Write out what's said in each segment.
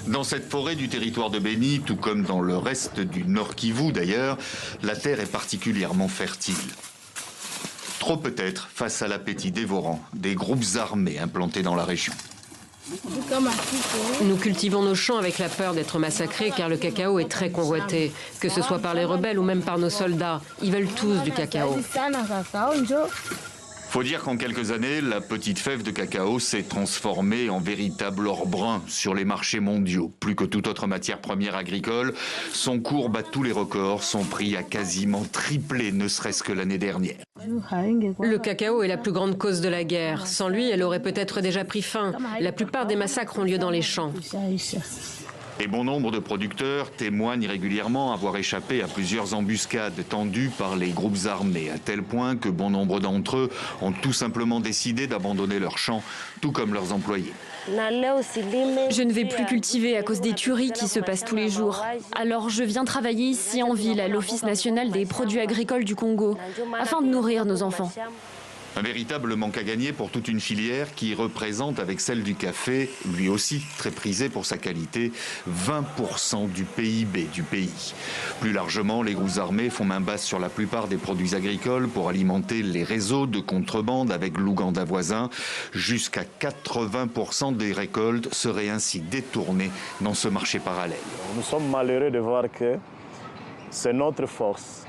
Dans cette forêt du territoire de Beni, tout comme dans le reste du Nord Kivu d'ailleurs, la terre est particulièrement fertile. Trop peut-être face à l'appétit dévorant des groupes armés implantés dans la région. Nous cultivons nos champs avec la peur d'être massacrés car le cacao est très convoité, que ce soit par les rebelles ou même par nos soldats. Ils veulent tous du cacao. Faut dire qu'en quelques années, la petite fève de cacao s'est transformée en véritable or brun sur les marchés mondiaux. Plus que toute autre matière première agricole, son cours bat tous les records, son prix a quasiment triplé, ne serait-ce que l'année dernière. Le cacao est la plus grande cause de la guerre. Sans lui, elle aurait peut-être déjà pris fin. La plupart des massacres ont lieu dans les champs. Et bon nombre de producteurs témoignent régulièrement avoir échappé à plusieurs embuscades tendues par les groupes armés, à tel point que bon nombre d'entre eux ont tout simplement décidé d'abandonner leurs champs, tout comme leurs employés. Je ne vais plus cultiver à cause des tueries qui se passent tous les jours. Alors je viens travailler ici en ville à l'Office national des produits agricoles du Congo, afin de nourrir nos enfants. Un véritable manque à gagner pour toute une filière qui représente, avec celle du café, lui aussi très prisé pour sa qualité, 20% du PIB du pays. Plus largement, les groupes armés font main basse sur la plupart des produits agricoles pour alimenter les réseaux de contrebande avec l'Ouganda voisin. Jusqu'à 80% des récoltes seraient ainsi détournées dans ce marché parallèle. Nous sommes malheureux de voir que c'est notre force,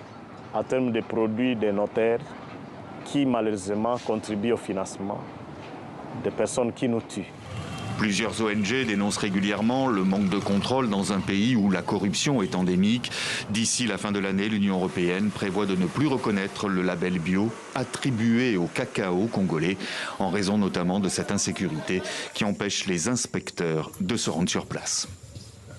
en termes de produits de nos terres, qui malheureusement contribuent au financement des personnes qui nous tuent. Plusieurs ONG dénoncent régulièrement le manque de contrôle dans un pays où la corruption est endémique. D'ici la fin de l'année, l'Union européenne prévoit de ne plus reconnaître le label bio attribué au cacao congolais, en raison notamment de cette insécurité qui empêche les inspecteurs de se rendre sur place.